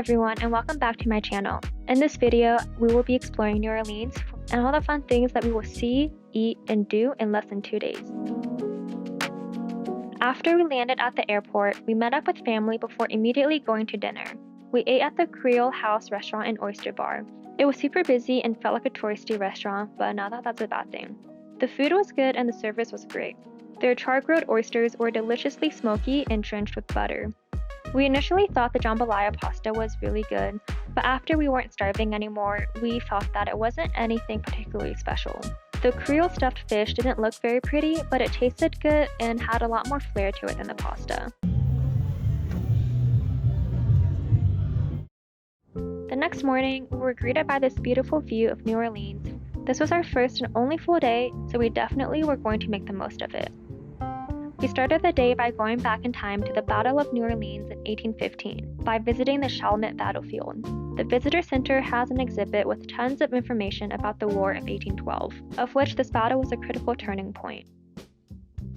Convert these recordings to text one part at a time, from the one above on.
everyone, and welcome back to my channel. In this video, we will be exploring New Orleans and all the fun things that we will see, eat, and do in less than 2 days. After we landed at the airport, we met up with family before immediately going to dinner. We ate at the Creole House restaurant and oyster bar. It was super busy and felt like a touristy restaurant, but not that that's a bad thing. The food was good and the service was great. Their chargrilled oysters were deliciously smoky and drenched with butter. We initially thought the jambalaya pasta was really good, but after we weren't starving anymore, we thought that it wasn't anything particularly special. The Creole stuffed fish didn't look very pretty, but it tasted good and had a lot more flair to it than the pasta. The next morning, we were greeted by this beautiful view of New Orleans. This was our first and only full day, so we definitely were going to make the most of it. We started the day by going back in time to the Battle of New Orleans in 1815 by visiting the Chalmette Battlefield. The visitor center has an exhibit with tons of information about the War of 1812, of which this battle was a critical turning point.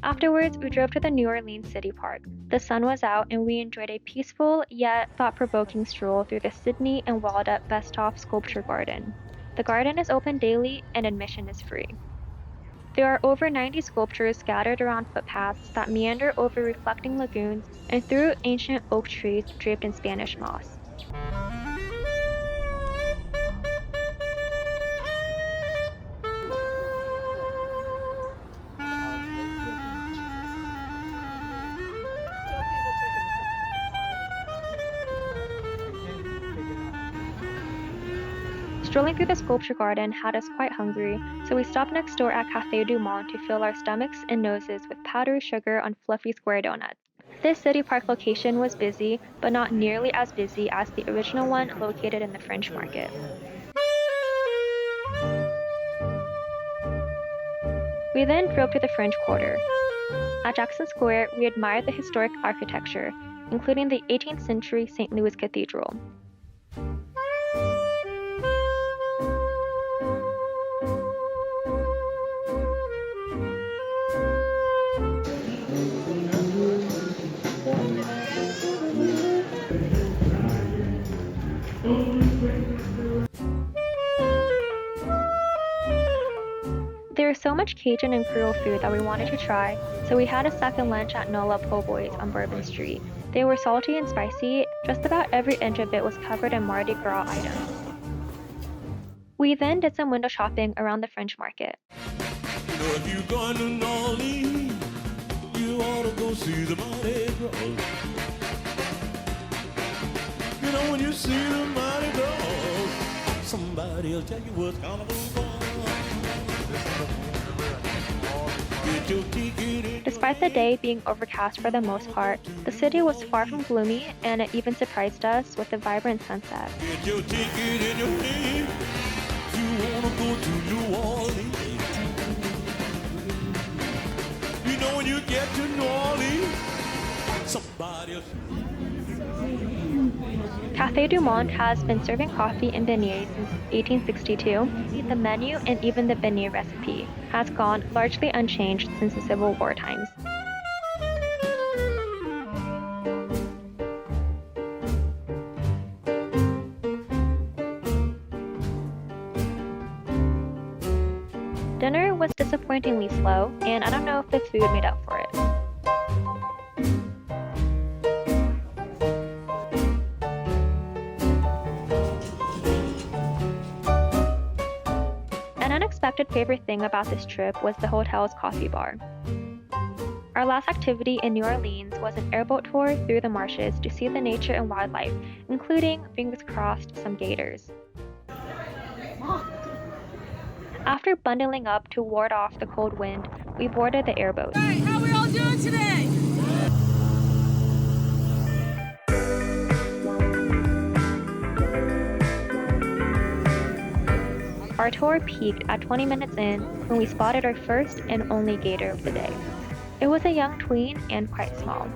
Afterwards, we drove to the New Orleans City Park. The sun was out and we enjoyed a peaceful yet thought-provoking stroll through the Sydney and walled-up Besthoff Sculpture Garden. The garden is open daily and admission is free. There are over 90 sculptures scattered around footpaths that meander over reflecting lagoons and through ancient oak trees draped in Spanish moss. Strolling through the sculpture garden had us quite hungry, so we stopped next door at Cafe Du Monde to fill our stomachs and noses with powdery sugar on fluffy square donuts. This city park location was busy, but not nearly as busy as the original one located in the French Market. We then drove to the French Quarter. At Jackson Square, we admired the historic architecture, including the 18th century St. Louis Cathedral. There was so much Cajun and Creole food that we wanted to try, so we had a second lunch at NOLA Poboys on Bourbon Street. They were salty and spicy, just about every inch of it was covered in Mardi Gras items. We then did some window shopping around the French Market. You know, if you're going to New Orleans, you ought to go see the Mardi Gras. You know, when you see the Mardi Gras, somebody will tell you what's carnival for. Despite the day being overcast for the most part, the city was far from gloomy, and it even surprised us with a vibrant sunset. Get your ticket in your hand. You wanna go to New Orleans. You know when you get to New Orleans, somebody else. Cafe Du Monde has been serving coffee and beignets since 1862. The menu and even the beignet recipe has gone largely unchanged since the Civil War times. Dinner was disappointingly slow, and I don't know if the food made up for it. An unexpected favorite thing about this trip was the hotel's coffee bar. Our last activity in New Orleans was an airboat tour through the marshes to see the nature and wildlife, including, fingers crossed, some gators. After bundling up to ward off the cold wind, we boarded the airboat. Hey, how we all doing today? Our tour peaked at 20 minutes in when we spotted our first and only gator of the day. It was a young tween and quite small.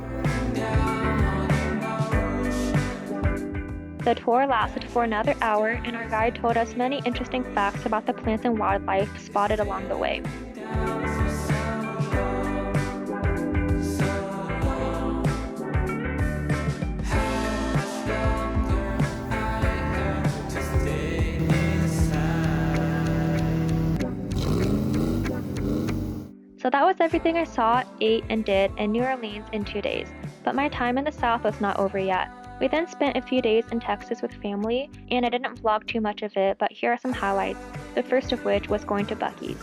The tour lasted for another hour, and our guide told us many interesting facts about the plants and wildlife spotted along the way. So that was everything I saw, ate, and did in New Orleans in 2 days. But my time in the South was not over yet. We then spent a few days in Texas with family, and I didn't vlog too much of it, but here are some highlights, the first of which was going to Buc-ee's.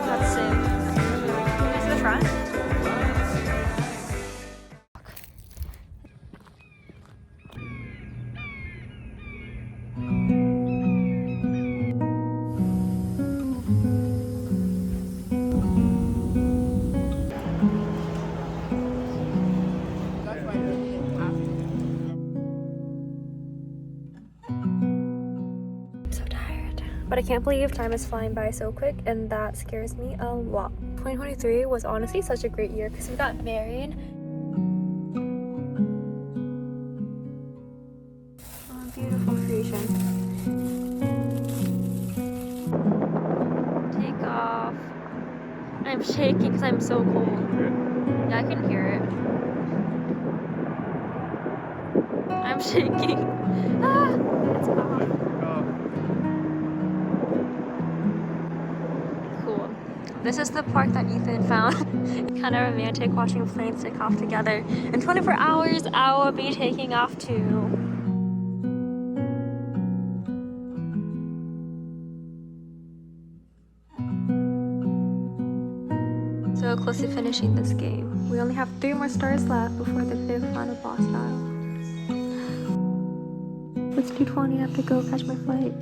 That's sick. Is it the front? But I can't believe time is flying by so quick, and that scares me a lot. 2023 was honestly such a great year because we got married. Oh, beautiful creation. Take off. I'm shaking because I'm so cold. Yeah, I can hear it. I'm shaking. Ah, it's off. This is the park that Ethan found. Kind of romantic watching planes take off together. In 24 hours, I will be taking off too. So close to finishing this game. We only have 3 more stars left before the 5th final boss battle. It's 2:20, I have to go catch my flight.